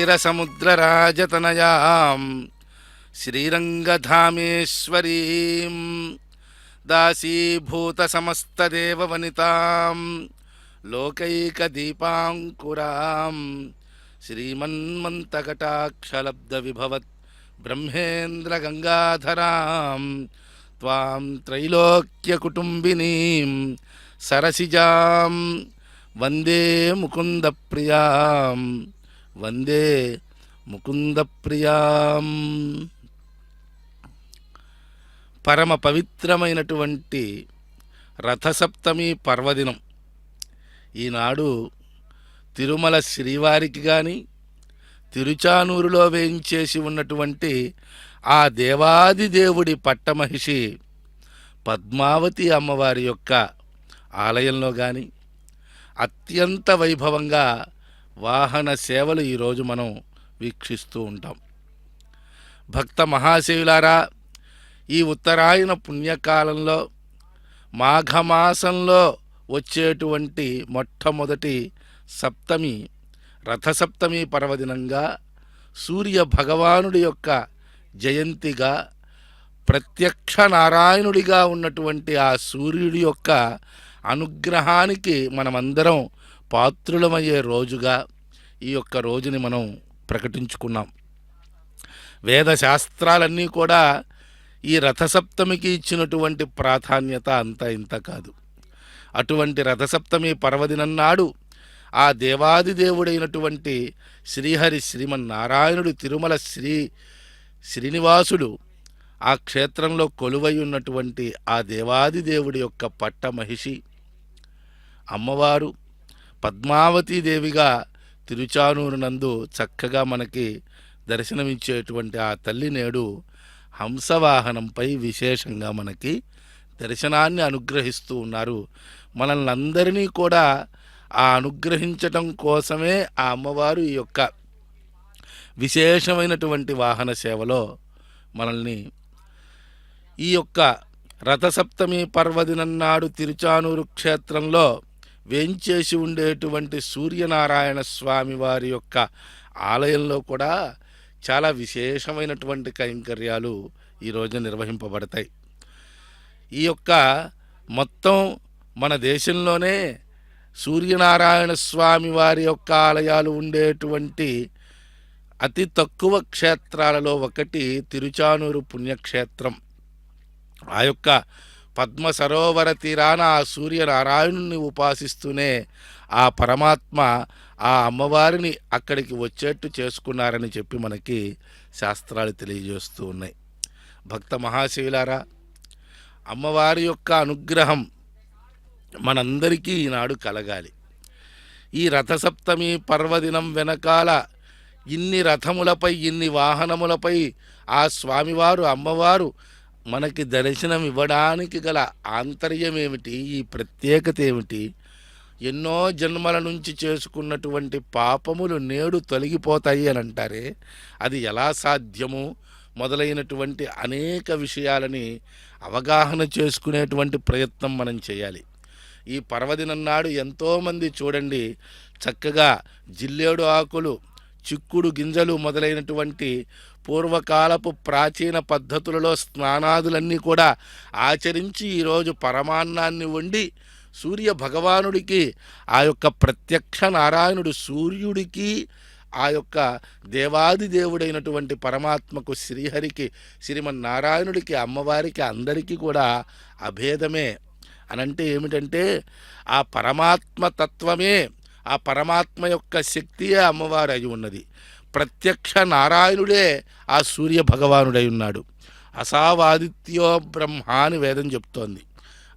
క్షీరసముద్రరాజతనయాం శ్రీరంగధామేశ్వరీం దాసీభూతసమస్తదేవవనితాం లోకైకదీపాంకురాం శ్రీమన్మంతకటాక్షలబ్ధవిభవత్ బ్రహ్మేంద్రగంగాధరాం త్వాం త్రైలోక్యకుటుంబినీం సరసిజాం వందే ముకుందప్రియాం వందే ముకుందప్రియాం. పరమ పవిత్రమైనటువంటి రథసప్తమి పర్వదినం ఈనాడు తిరుమల శ్రీవారికి కానీ తిరుచానూరులో వేయించేసి ఉన్నటువంటి ఆ దేవాది దేవుడి పట్టమహిషి పద్మావతి అమ్మవారి యొక్క ఆలయంలో కానీ అత్యంత వైభవంగా వాహన సేవలు ఈరోజు మనం వీక్షిస్తూ ఉంటాం. భక్త మహాశివులారా, ఈ ఉత్తరాయణ పుణ్యకాలంలో మాఘమాసంలో వచ్చేటువంటి మొట్టమొదటి సప్తమి రథసప్తమి పర్వదినంగా సూర్య భగవానుడి యొక్క జయంతిగా ప్రత్యక్ష నారాయణుడిగా ఉన్నటువంటి ఆ సూర్యుడి యొక్క అనుగ్రహానికి మనమందరం పాత్రులమయ్యే రోజుగా ఈ యొక్క రోజుని మనం ప్రకటించుకున్నాం. వేదశాస్త్రాలన్నీ కూడా ఈ రథసప్తమికి ఇచ్చినటువంటి ప్రాధాన్యత అంతా ఇంత కాదు. అటువంటి రథసప్తమి పర్వదినం నాడు ఆ దేవాది దేవుడైనటువంటి శ్రీహరి శ్రీమన్నారాయణుడు తిరుమల శ్రీనివాసుడు ఆ క్షేత్రంలో కొలువై ఉన్నటువంటి ఆ దేవాది దేవుడి యొక్క పట్టమహిషి అమ్మవారు పద్మావతీదేవిగా తిరుచానూరు నందు చక్కగా మనకి దర్శనమిచ్చేటువంటి ఆ తల్లి నేడు హంసవాహనంపై విశేషంగా మనకి దర్శనాన్ని అనుగ్రహిస్తూ ఉన్నారు. మనల్ని అందరినీ కూడా ఆ అనుగ్రహించటం కోసమే ఆ అమ్మవారు ఈ యొక్క విశేషమైనటువంటి వాహన సేవలో మనల్ని ఈ యొక్క రథసప్తమి పర్వదినం నాడు తిరుచానూరు క్షేత్రంలో వేంచేసి ఉండేటువంటి సూర్యనారాయణ స్వామి వారి యొక్క ఆలయంలో కూడా చాలా విశేషమైనటువంటి కైంకర్యాలు ఈరోజు నిర్వహింపబడతాయి. ఈ యొక్క మొత్తం మన దేశంలోనే సూర్యనారాయణ స్వామి వారి యొక్క ఆలయాలు ఉండేటువంటి అతి తక్కువ క్షేత్రాలలో ఒకటి తిరుచానూరు పుణ్యక్షేత్రం. ఆ యొక్క పద్మ సరోవర తీరాన ఆ సూర్యనారాయణుని ఉపాసిస్తూనే ఆ పరమాత్మ ఆ అమ్మవారిని అక్కడికి వచ్చేట్టు చేసుకున్నారని చెప్పి మనకి శాస్త్రాలు తెలియజేస్తూ ఉన్నాయి. భక్త మహాశివులారా, అమ్మవారి యొక్క అనుగ్రహం మనందరికీ ఈనాడు కలగాలి. ఈ రథసప్తమి పర్వదినం వెనకాల ఇన్ని రథములపై ఇన్ని వాహనములపై ఆ స్వామివారు అమ్మవారు మనకి దర్శనం ఇవ్వడానికి గల ఆంతర్యం ఏమిటి, ఈ ప్రత్యేకత ఏమిటి? ఎన్నో జన్మల నుంచి చేసుకున్నటువంటి పాపములు నేడు తొలగిపోతాయి అని అంటారే, అది ఎలా సాధ్యము మొదలైనటువంటి అనేక విషయాలని అవగాహన చేసుకునేటువంటి ప్రయత్నం మనం చేయాలి. ఈ పర్వదినం నాడు ఎంతోమంది చూడండి చక్కగా జిల్లేడు ఆకులు, చిక్కుడు గింజలు మొదలైనటువంటి పూర్వకాలపు ప్రాచీన పద్ధతులలో స్నానాదులన్నీ కూడా ఆచరించి ఈరోజు పరమాన్నాన్ని వండి సూర్య భగవానుడికి ఆ యొక్క ప్రత్యక్ష నారాయణుడు సూర్యుడికి ఆ యొక్క దేవాది దేవుడైనటువంటి పరమాత్మకు శ్రీహరికి శ్రీమన్నారాయణుడికి అమ్మవారికి అందరికీ కూడా అభేదమే అనంటే ఏమిటంటే ఆ పరమాత్మ తత్వమే, ఆ పరమాత్మ యొక్క శక్తియే అమ్మవారు అయి ఉన్నది. ప్రత్యక్ష నారాయణుడే ఆ సూర్య భగవానుడై ఉన్నాడు. అసావాదిత్యో బ్రహ్మ అని వేదం చెప్తోంది.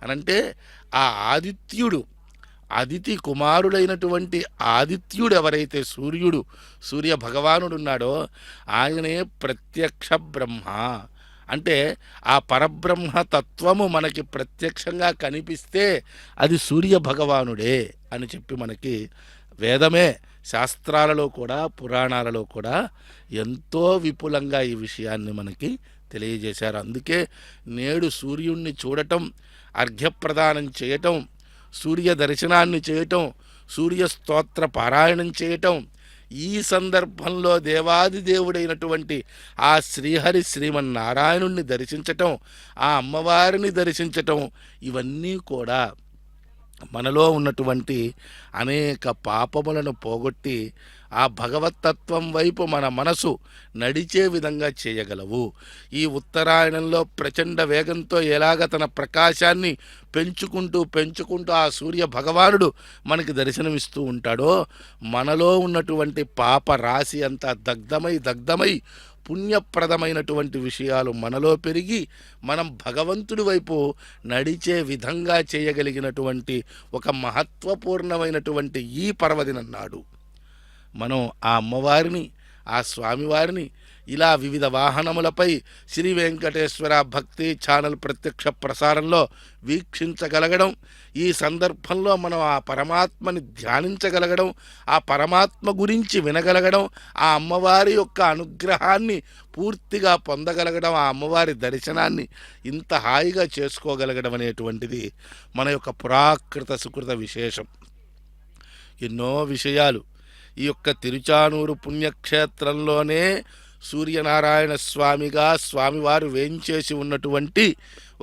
అనంటే ఆ ఆదిత్యుడు, అదితి కుమారుడైనటువంటి ఆదిత్యుడు ఎవరైతే సూర్య భగవానుడు ఉన్నాడో ఆయనే ప్రత్యక్ష బ్రహ్మ. అంటే ఆ పరబ్రహ్మ తత్వము మనకి ప్రత్యక్షంగా కనిపిస్తే అది సూర్య భగవానుడే అని చెప్పి మనకి వేదమే శాస్త్రాలలో కూడా పురాణాలలో కూడా ఎంతో విపులంగా ఈ విషయాన్ని మనకి తెలియజేశారు. అందుకే నేడు సూర్యుణ్ణి చూడటం, అర్ఘ్యప్రదానం చేయటం, సూర్య దర్శనాన్ని చేయటం, సూర్య స్తోత్ర పారాయణం చేయటం, ఈ సందర్భంలో దేవాది దేవుడైనటువంటి ఆ శ్రీహరి శ్రీమన్నారాయణుణ్ణి దర్శించటం, ఆ అమ్మవారిని దర్శించటం, ఇవన్నీ కూడా మనలో ఉన్నటువంటి అనేక పాపములను పోగొట్టి ఆ భగవత్తత్వం వైపు మన మనసు నడిచే విధంగా చేయగలవు. ఈ ఉత్తరాయణంలో ప్రచండ వేగంతో ఎలాగ తన ప్రకాశాన్ని పెంచుకుంటూ ఆ సూర్య భగవానుడు మనకి దర్శనమిస్తూ ఉంటాడో, మనలో ఉన్నటువంటి పాప రాశి అంతా దగ్ధమై పుణ్యప్రదమైనటువంటి విషయాలు మనలో పెరిగి మనం భగవంతుడి వైపు నడిచే విధంగా చేయగలిగినటువంటి ఒక మహత్వపూర్ణమైనటువంటి ఈ పర్వదినం నాడు మనం ఆ అమ్మవారిని, ఆ స్వామివారిని ఇలా వివిధ వాహనములపై శ్రీ వెంకటేశ్వర భక్తి ఛానల్ ప్రత్యక్ష ప్రసారంలో వీక్షించగలగడం, ఈ సందర్భంలో మనం ఆ పరమాత్మని ధ్యానించగలగడం, ఆ పరమాత్మ గురించి వినగలగడం, ఆ అమ్మవారి యొక్క అనుగ్రహాన్ని పూర్తిగా పొందగలగడం, ఆ అమ్మవారి దర్శనాన్ని ఇంత హాయిగా చేసుకోగలగడం అనేటువంటిది మన యొక్క పురాకృత సుకృత విశేషం. ఎన్నో విషయాలు ఈ యొక్క తిరుచానూరు పుణ్యక్షేత్రంలోనే సూర్యనారాయణ స్వామిగా స్వామివారు వేంచేసి ఉన్నటువంటి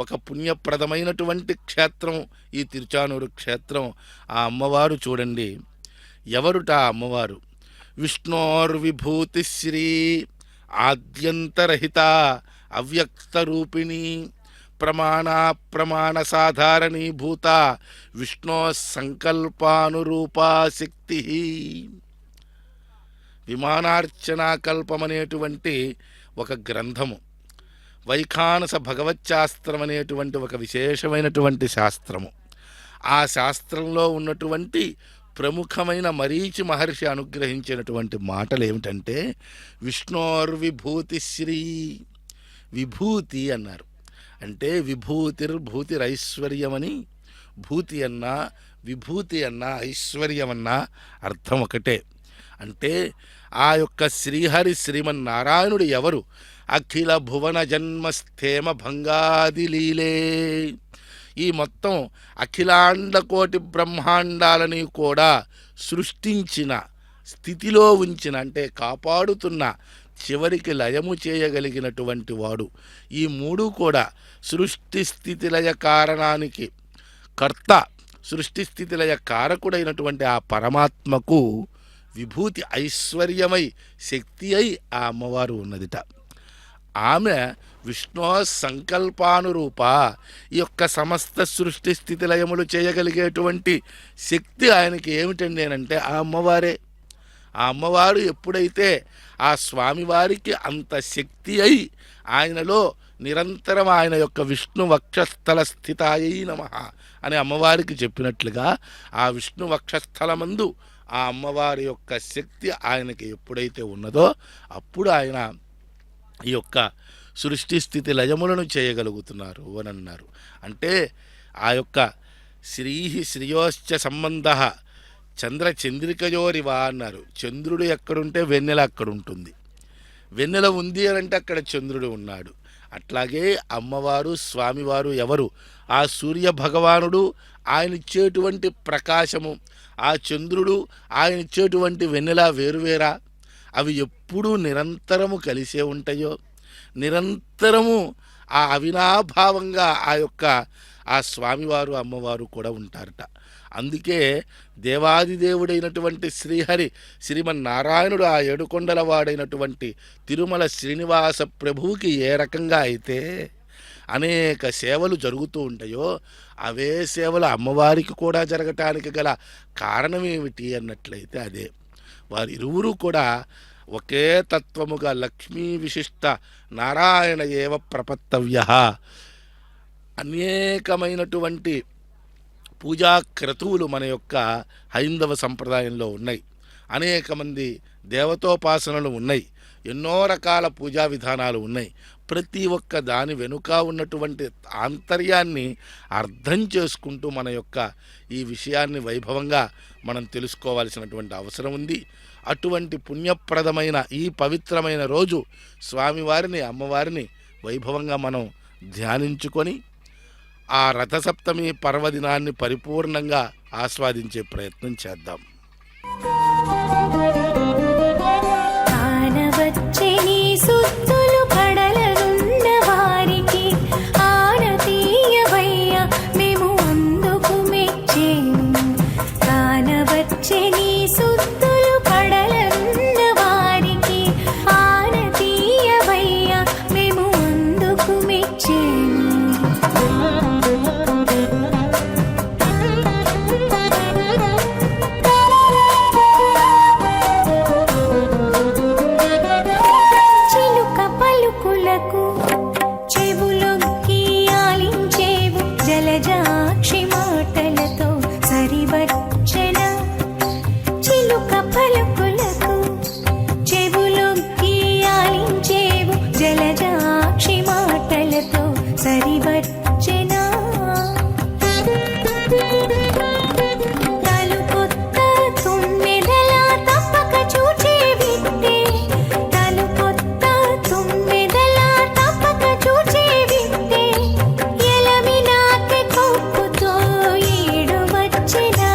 ఒక పుణ్యప్రదమైనటువంటి క్షేత్రం ఈ తిరుచానూరు క్షేత్రం. ఆ అమ్మవారు చూడండి, ఎవరుట ఆ అమ్మవారు? విష్ణోర్విభూతిశ్రీ ఆద్యంతరహిత అవ్యక్త రూపిణి ప్రమాణ సాధారణీభూత విష్ణో సంకల్పానురూపా శక్తి. విమానార్చనాకల్పమనేటువంటి ఒక గ్రంథము, వైఖానస భగవచ్శాస్త్రం అనేటువంటి ఒక విశేషమైనటువంటి శాస్త్రము. ఆ శాస్త్రంలో ఉన్నటువంటి ప్రముఖమైన మరీచి మహర్షి అనుగ్రహించినటువంటి మాటలు ఏమిటంటే, విష్ణోర్విభూతిశ్రీ. విభూతి అన్నారు అంటే విభూతిరైశ్వర్యమని. భూతి అన్నా విభూతి అన్నా ఐశ్వర్యమన్నా అర్థం ఒకటే. అంటే ఆ యొక్క శ్రీహరి శ్రీమన్నారాయణుడు ఎవరు? అఖిల భువన జన్మస్థేమ భంగాది లీలే. ఈ మొత్తం అఖిలాండ కోటి బ్రహ్మాండాలని కూడా సృష్టించిన, స్థితిలో ఉంచిన, అంటే కాపాడుతున్న, చివరికి లయము చేయగలిగినటువంటి వాడు. ఈ మూడు కూడా సృష్టి స్థితి లయ కారణానికి కర్త, సృష్టి స్థితి లయ కారకుడైనటువంటి ఆ పరమాత్మకు విభూతి ఐశ్వర్యమై శక్తి అయి ఆ అమ్మవారు ఉన్నదిట. ఆమె విష్ణు సంకల్పానురూప. ఈ యొక్క సమస్త సృష్టి స్థితి లయములు చేయగలిగేటువంటి శక్తి ఆయనకి ఏమిటండి అంటే ఆ అమ్మవారే. ఆ అమ్మవారు ఎప్పుడైతే ఆ స్వామివారికి అంత శక్తి అయి ఆయనలో నిరంతరం ఆయన యొక్క విష్ణు వక్షస్థల స్థితాయై నమః అని అమ్మవారికి చెప్పినట్లుగా ఆ విష్ణు వక్షస్థలమందు ఆ అమ్మవారి యొక్క శక్తి ఆయనకి ఎప్పుడైతే ఉన్నదో అప్పుడు ఆయన ఈ యొక్క సృష్టి స్థితి లయములను చేయగలుగుతున్నారు అని అన్నారు. అంటే ఆ యొక్క శ్రేయోశ్చ సంబంధ చంద్రచంద్రికయోరివా అన్నారు. చంద్రుడు ఎక్కడుంటే వెన్నెల అక్కడ ఉంటుంది. వెన్నెల ఉంది అని అంటే అక్కడ చంద్రుడు ఉన్నాడు. అట్లాగే అమ్మవారు స్వామివారు ఎవరు? ఆ సూర్య భగవానుడు, ఆయన ఇచ్చేటువంటి ప్రకాశము, ఆ చంద్రుడు, ఆయన ఇచ్చేటువంటి వెన్నెల వేరువేరా? అవి ఎప్పుడూ నిరంతరము కలిసే ఉంటాయో? నిరంతరము ఆ అవినాభావంగా ఆ యొక్క ఆ స్వామివారు అమ్మవారు కూడా ఉంటారట. అందుకే దేవాది దేవుడైనటువంటి శ్రీహరి శ్రీమన్నారాయణుడు ఆ ఏడుకొండల వాడైనటువంటి తిరుమల శ్రీనివాస ప్రభువుకి ఏ రకంగా అయితే అనేక సేవలు జరుగుతూ ఉంటాయో అవే సేవలు అమ్మవారికి కూడా జరగటానికి గల కారణం ఏమిటి అన్నట్లయితే అదే, వారిరువురు కూడా ఒకే తత్వముగా లక్ష్మీ విశిష్ట నారాయణ ఏవ ప్రపత్తవ్య. అనేకమైనటువంటి పూజా క్రతువులు మన యొక్క హైందవ సంప్రదాయంలో ఉన్నాయి. అనేక మంది దేవతోపాసనలు ఉన్నాయి. ఎన్నో రకాల పూజా విధానాలు ఉన్నాయి. ప్రతి ఒక్క దాని వెనుక ఉన్నటువంటి ఆంతర్యాన్ని అర్థం చేసుకుంటూ మన యొక్క ఈ విషయాన్ని వైభవంగా మనం తెలుసుకోవాల్సినటువంటి అవసరం ఉంది. అటువంటి పుణ్యప్రదమైన ఈ పవిత్రమైన రోజు స్వామివారిని అమ్మవారిని వైభవంగా మనం ధ్యానించుకొని ఆ రథసప్తమి పర్వదినాన్ని పరిపూర్ణంగా ఆస్వాదించే ప్రయత్నం చేద్దాం. మెచ్చేము. చిలుక పలుకులకు చెవులొగ్గి ఆలించేవు, జలజాక్షి మాటలతో సరివచ్చెన. చిలుక పలుకులకు చెవులొగ్గి ఆలించేవు, జలజాక్షి మాటలతో సరివచ్చెన. తలుపొత్త తుమ్మెదలా తప్పక చూచే వింటే, తలుపొత్త తుమ్మెదలా తప్పక చూచే వింటే, ఎలమి నాకె కొప్పుతో ఈడు వచ్చెనా.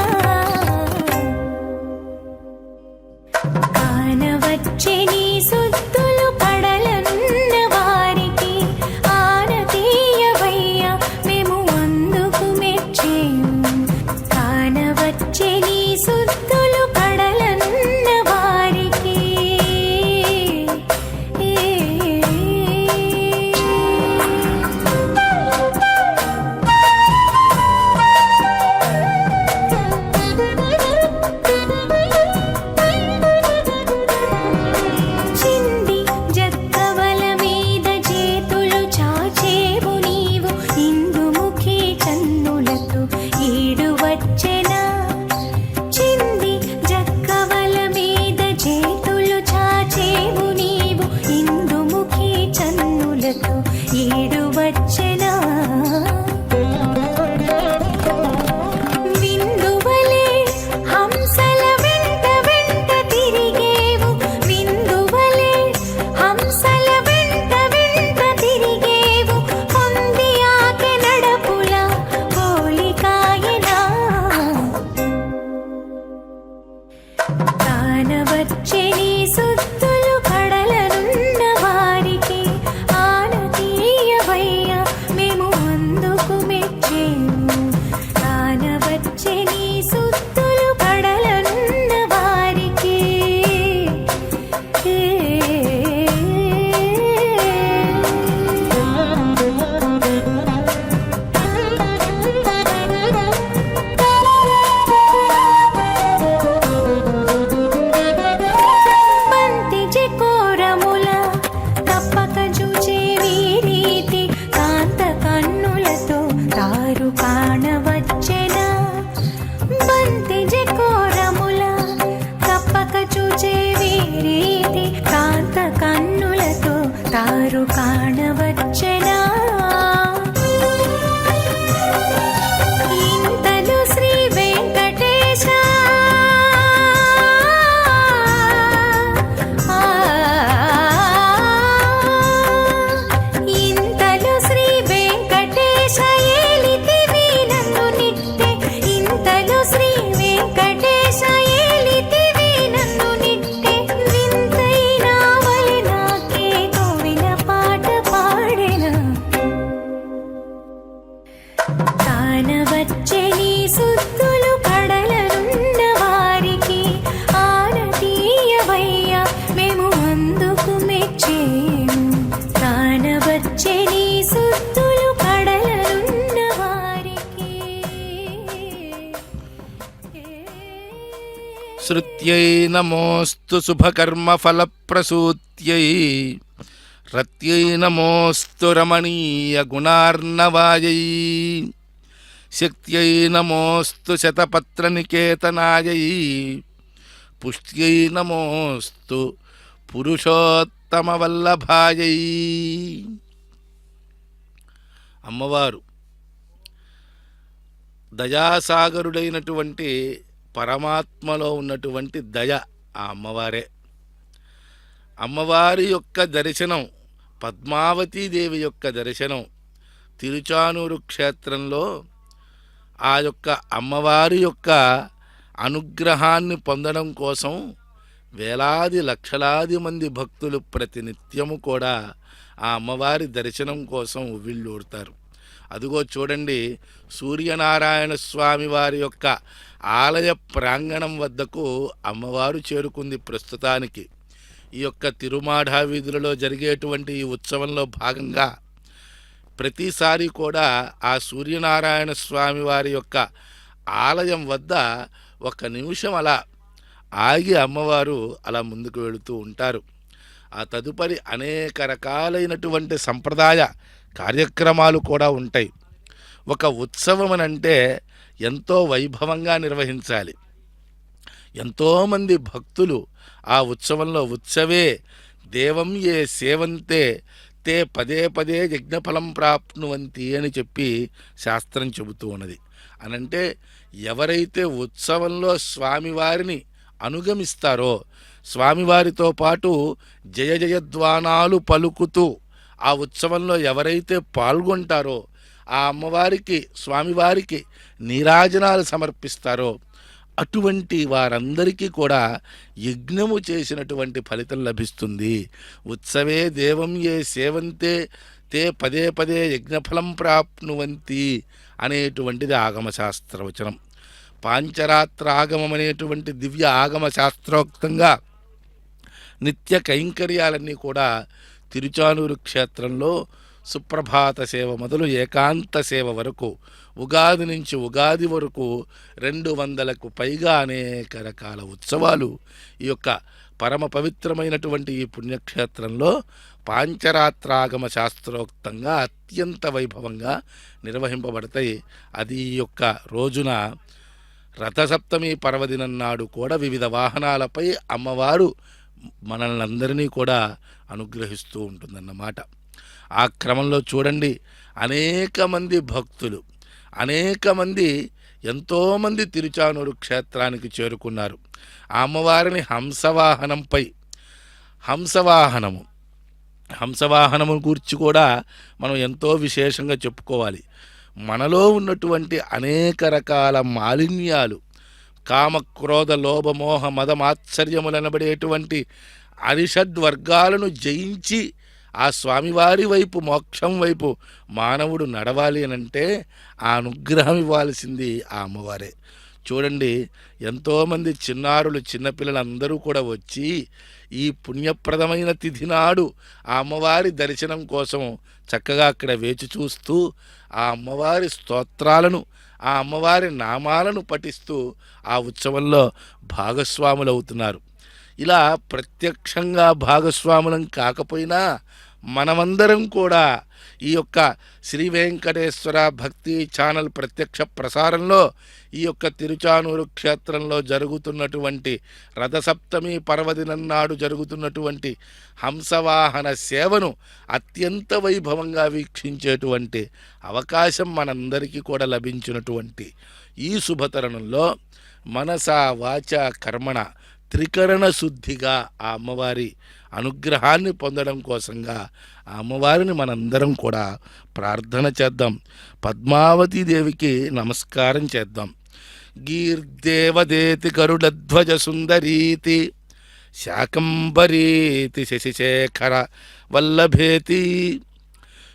కానవచ్చే నీ సుత్తులు కడలన్న వారికి, ఆనతీయవయ్యా మేము అందుకు మెచ్చేము. కానవచ్చే నీ సుత్తులు కడలన్న వారికి. చింది జక్కవల మీద చేతులు చాచేవు నీవు, ఇందుముఖి కన్నులతో ఈడు వచ్చెనా. చింది జక్కవల మీద చేతులు చాచేవు నీవు, ఇందుముఖి కన్నులతో ఈడు వచ్చెనా. విందువలే హంసల వెంట వెంట తిరిగేవు, విందువలే హంసల వెంట వెంట తిరిగేవు, పొంది ఆకె నడపుల పోలికాయనా. కానవచ్చే నీ సుత్తులు కడలనున్న వారికి, ఆనతీయవయ్యా మేము అందుకు మెచ్చేము. కానవచ్చే నీ సుత్తులు కడలనున్న వారికి. బంతి చెకోరముల తప్పక చూచే వీరీతి, కాంత కన్నులతో తారు కాణవచ్చెనా. బంతి చెకోరముల తప్పక చూచే వీరీతి, కాంత కన్నులతో తారు కాణవచ్చెనా. ఇంతలో శ్రీ వెంకటేశ ఇంతలో శ్రీ వెంకటేశ ఏలితివి నన్ను నిట్టే, ఇంతలో శ్రీ వెంకటేశ ఏలితివి నన్ను నిట్టే, వింతైన వలె నాకే కోవిల పాట పాడెనా. కానవచ్చే నీ సుత్తులు కడలనున్న వారికి, ఆనతీయవయ్యా మేము అందుకు మెచ్చేము. కానవచ్చే నీ సుత్తులు కడలనున్న వారికి. శృత్యై నమోస్తు శుభకర్మ ఫలప్రసూత్యై, రత్యై నమోస్తు రమణీయ గుణార్ణవాయై, శక్త్యై నమోస్తు శతపత్రనికేతనాయై, పుష్ట్యై నమోస్తు పురుషోత్తమవల్లభాయై. అమ్మవారు దయాసాగరుడైనటువంటి పరమాత్మలో ఉన్నటువంటి దయ ఆ అమ్మవారే. అమ్మవారి యొక్క దర్శనం, పద్మావతీదేవి యొక్క దర్శనం తిరుచానూరు క్షేత్రంలో ఆ యొక్క అమ్మవారి యొక్క అనుగ్రహాన్ని పొందడం కోసం వేలాది లక్షలాది మంది భక్తులు ప్రతినిత్యము కూడా ఆ అమ్మవారి దర్శనం కోసం ఉవ్విళ్ళూడతారు. అదిగో చూడండి, సూర్యనారాయణ స్వామి వారి యొక్క ఆలయ ప్రాంగణం వద్దకు అమ్మవారు చేరుకుంది. ప్రస్తుతానికి ఈ యొక్క తిరుమాఢ వీధులలో జరిగేటువంటి ఈ ఉత్సవంలో భాగంగా ప్రతిసారి కూడా ఆ సూర్యనారాయణ స్వామి వారి యొక్క ఆలయం వద్ద ఒక నిమిషం అలా ఆగి అమ్మవారు అలా ముందుకు వెళుతూ ఉంటారు. ఆ తదుపరి అనేక రకాలైనటువంటి సంప్రదాయ కార్యక్రమాలు కూడా ఉంటాయి. ఒక ఉత్సవం అంటే ఎంతో వైభవంగా నిర్వహించాలి. ఎంతోమంది భక్తులు ఆ ఉత్సవంలో ఉత్సవే దేవం ఏ సేవంతే తే పదే పదే యజ్ఞఫలం ప్రాప్నువంతి అని చెప్పి శాస్త్రం చెబుతూ ఉన్నది. అనంటే ఎవరైతే ఉత్సవంలో స్వామివారిని అనుగమిస్తారో, స్వామివారితో పాటు జయ జయధ్వానాలు పలుకుతూ ఆ ఉత్సవంలో ఎవరైతే పాల్గొంటారో, ఆ అమ్మవారికి స్వామివారికి నీరాజనాలు సమర్పిస్తారో అటువంటి వారందరికీ కూడా యజ్ఞము చేసినటువంటి ఫలితం లభిస్తుంది. ఉత్సవే దేవం ఏ సేవంతే తే పదే పదే యజ్ఞఫలం ప్రాప్నువంతి అనేటువంటిది ఆగమశాస్త్రవచనం. పాంచరాత్ర ఆగమం అనేటువంటి దివ్య ఆగమ శాస్త్రోక్తంగా నిత్య కైంకర్యాలన్నీ కూడా తిరుచానూరు క్షేత్రంలో సుప్రభాత సేవ మొదలు ఏకాంత సేవ వరకు, ఉగాది నుంచి ఉగాది వరకు 200కు పైగా అనేక రకాల ఉత్సవాలు ఈ యొక్క పరమ పవిత్రమైనటువంటి ఈ పుణ్యక్షేత్రంలో పాంచరాత్రాగమ శాస్త్రోక్తంగా అత్యంత వైభవంగా నిర్వహింపబడతాయి. అది ఈ యొక్క రోజున రథసప్తమి పర్వదినం నాడు కూడా వివిధ వాహనాలపై అమ్మవారు మనల్ని అందరినీ కూడా అనుగ్రహిస్తూ ఉంటుందన్నమాట. ఆ క్రమంలో చూడండి, అనేక మంది భక్తులు, అనేక మంది, ఎంతోమంది తిరుచానూరు క్షేత్రానికి చేరుకున్నారు. ఆ అమ్మవారిని హంసవాహనము గురించి కూడా మనం ఎంతో విశేషంగా చెప్పుకోవాలి. మనలో ఉన్నటువంటి అనేక రకాల మాలిన్యాలు, కామ క్రోధ లోభ మోహ మద మాత్సర్యములనబడేటువంటి అరిషడ్వర్గాలను జయించి ఆ స్వామివారి వైపు, మోక్షం వైపు మానవుడు నడవాలి అనంటే ఆ అనుగ్రహం ఇవ్వాల్సింది ఆ అమ్మవారే. చూడండి, ఎంతోమంది చిన్నారులు, చిన్నపిల్లలందరూ కూడా వచ్చి ఈ పుణ్యప్రదమైన తిథి నాడు ఆ అమ్మవారి దర్శనం కోసం చక్కగా అక్కడ వేచి చూస్తూ ఆ అమ్మవారి స్తోత్రాలను, ఆ అమ్మవారి నామాలను పఠిస్తూ ఆ ఉత్సవంలో భాగస్వాములు అవుతున్నారు. ఇలా ప్రత్యక్షంగా భాగస్వాములం కాకపోయినా మనమందరం కూడా ఈ యొక్క శ్రీ వెంకటేశ్వర భక్తి ఛానల్ ప్రత్యక్ష ప్రసారంలో ఈ యొక్క తిరుచానూరు క్షేత్రంలో జరుగుతున్నటువంటి రథసప్తమి పర్వదినం నాడు జరుగుతున్నటువంటి హంసవాహన సేవను అత్యంత వైభవంగా వీక్షించేటువంటి అవకాశం మనందరికీ కూడా లభించినటువంటి ఈ శుభతరుణంలో మనస వాచ కర్మణ త్రికరణ శుద్ధిగా ఆ అమ్మవారి అనుగ్రహాన్ని పొందడం కోసంగా ఆ అమ్మవారిని మనందరం కూడా ప్రార్థన చేద్దాం. పద్మావతీ దేవికి నమస్కారం చేద్దాం. గీర్దేవదేతి గరుడధ్వజ సుందరీతి శాకంబరీతి శశిశేఖర వల్లభేతి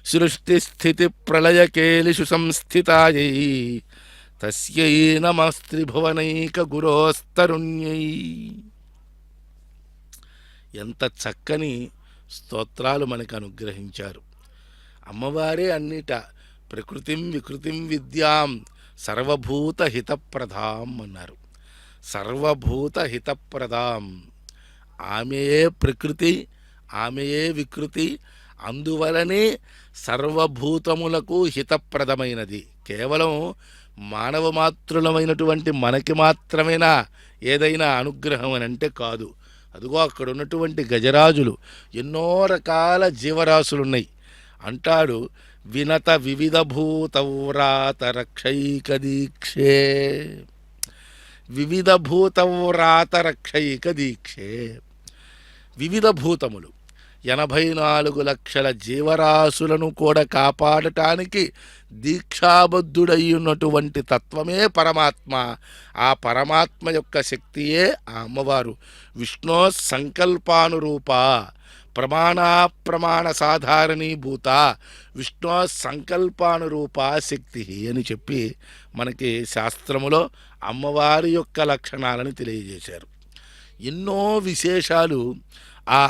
సృష్టిస్థితి ప్రళయకేలిషు సంస్థితాయై తస్యై నమస్త్రిభువనైక గురోస్తరుణ్యై. ఎంత చక్కని స్తోత్రాలు మనకు అనుగ్రహించారు. అమ్మవారే అన్నిట ప్రకృతిం వికృతిం విద్యాం సర్వభూత హితప్రదాం అన్నారు. సర్వభూత హితప్రదాం, ఆమెయే ప్రకృతి, ఆమెయే వికృతి, అందువలనే సర్వభూతములకు హితప్రదమైనది. కేవలం మానవ మాతృలమైనటువంటి మనకి మాత్రమేనా ఏదైనా అనుగ్రహం అని అంటే కాదు. అదిగో అక్కడ ఉన్నటువంటి గజరాజులు, ఎన్నో రకాల జీవరాశులున్నాయి అంటాడు. వినత వివిధ భూతవ్రాత రక్షైక దీక్షే, వివిధ భూతవ్రాత రక్షైక దీక్షే. వివిధ భూతములు 84 లక్షల జీవరాశులను కూడా కాపాడటానికి దీక్షాబద్ధుడై ఉన్నటువంటి తత్వమే పరమాత్మ. ఆ పరమాత్మ యొక్క శక్తియే ఆ అమ్మవారు. విష్ణో సంకల్పానురూప ప్రమాణ సాధారణీభూత విష్ణు సంకల్పానురూప శక్తి అని చెప్పి మనకి శాస్త్రములో అమ్మవారి యొక్క లక్షణాలను తెలియజేశారు. ఎన్నో విశేషాలు ఆ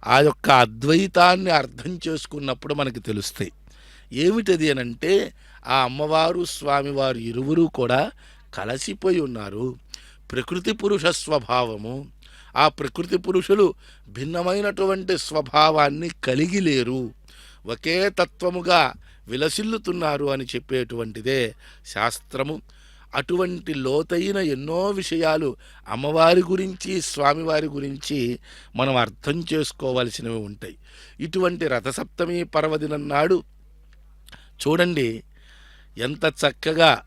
ఆ యొక్క అద్వైతాన్ని అర్థం చేసుకున్నప్పుడు మనకి తెలుస్తాయి. ఏమిటది అనంటే ఆ అమ్మవారు స్వామివారు ఇరువురు కూడా కలసిపోయి ఉన్నారు. ప్రకృతి పురుష స్వభావము, ఆ ప్రకృతి పురుషులు భిన్నమైనటువంటి స్వభావాన్ని కలిగి లేరు, ఒకే తత్వముగా విలసిల్లుతున్నారు అని చెప్పేటువంటిదే శాస్త్రము. అటువంటి లోతైన ఎన్నో విషయాలు అమ్మవారి గురించి స్వామివారి గురించి మనం అర్థం చేసుకోవాల్సినవి ఉంటాయి. ఇటువంటి రథసప్తమి పర్వదినం నాడు చూడండి ఎంత చక్కగా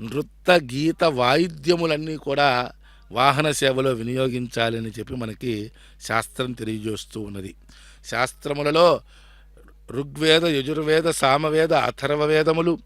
నృత్య గీత వాయిద్యములన్నీ కూడా వాహన సేవలో వినియోగించాలని చెప్పి మనకి శాస్త్రం తెలియజేస్తూ ఉన్నది. శాస్త్రములలో ఋగ్వేద, యజుర్వేద, సామవేద, అథర్వవేదములు,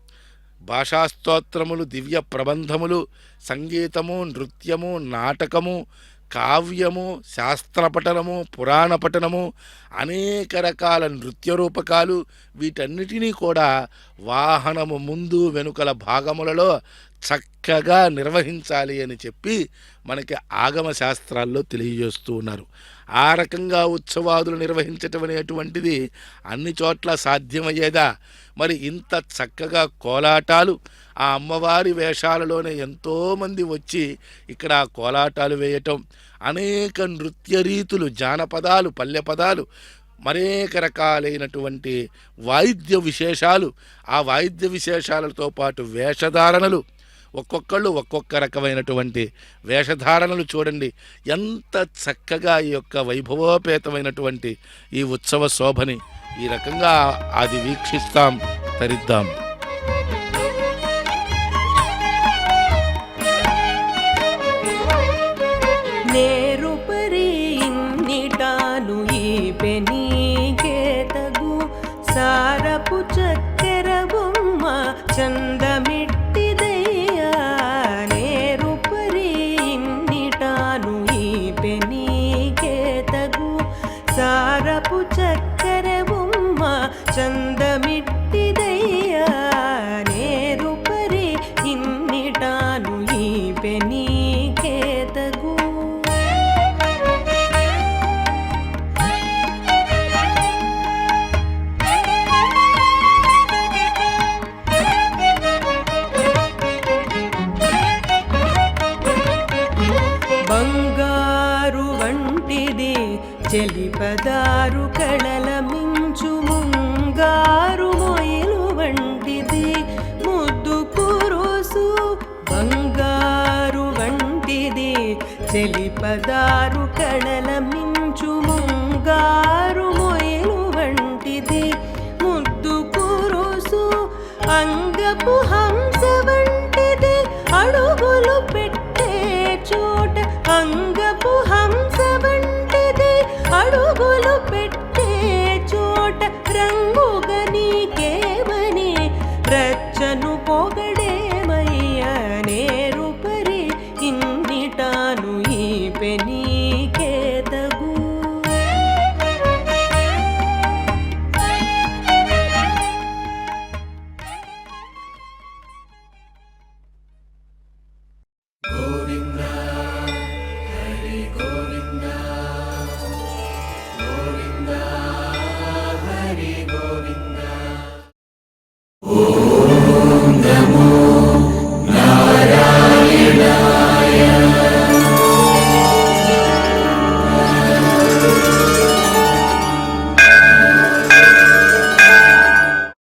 భాషాస్తోత్రములు, దివ్య ప్రబంధములు, సంగీతము, నృత్యము, నాటకము, కావ్యము, శాస్త్రపఠనము, పురాణ పఠనము, అనేక రకాల నృత్య రూపకాలు, వీటన్నిటినీ కూడా వాహనము ముందు వెనుకల భాగములలో చక్కగా నిర్వహించాలి అని చెప్పి మనకి ఆగమ శాస్త్రాల్లో తెలియజేస్తూ ఉన్నారు. ఆ రకంగా ఉత్సవాదులు నిర్వహించటం అనేటువంటిది అన్ని చోట్ల సాధ్యమయ్యేదా? మరి ఇంత చక్కగా కోలాటాలు, ఆ అమ్మవారి వేషాలలోనే ఎంతోమంది వచ్చి ఇక్కడ కోలాటాలు వేయటం, అనేక నృత్య రీతులు, జానపదాలు, పల్లె పదాలు, మరేక రకాలైనటువంటి వాయిద్య విశేషాలు, ఆ వాయిద్య విశేషాలతో పాటు వేషధారణలు, ఒక్కొక్కళ్ళు ఒక్కొక్క రకమైనటువంటి వేషధారణలు చూడండి ఎంత చక్కగా ఈ యొక్క వైభవోపేతమైనటువంటి ఈ ఉత్సవ శోభని ఈ రకంగా అది వీక్షిస్తాం, తరిద్దాం. నేరుపరి ఇన్నిటాను ఈ పెనీకేతగు సారపు చక్కెర బొమ్మ చందమిట్టిదయ్యా. నేరుపరి ఇన్నిటాను ఈ పెనీకేతగు సారపు చక్కెర బొమ్మ చందమిట్టిదయ్యా. నేరుపరి ఇన్నిటాను ఈ పెనీకేతగు. బంగారు వంటిది చెలిపదారు కళల మించు ముంగారు మొయిలు వంటిది ముద్దు కురుసు. బంగారు వంటిది చెలిపదారు కళల మించు ముంగారు మొయిలు వంటిది ముద్దు కురుసు. అంగపు హంస వంటిది అడుగులు పెట్టే చోట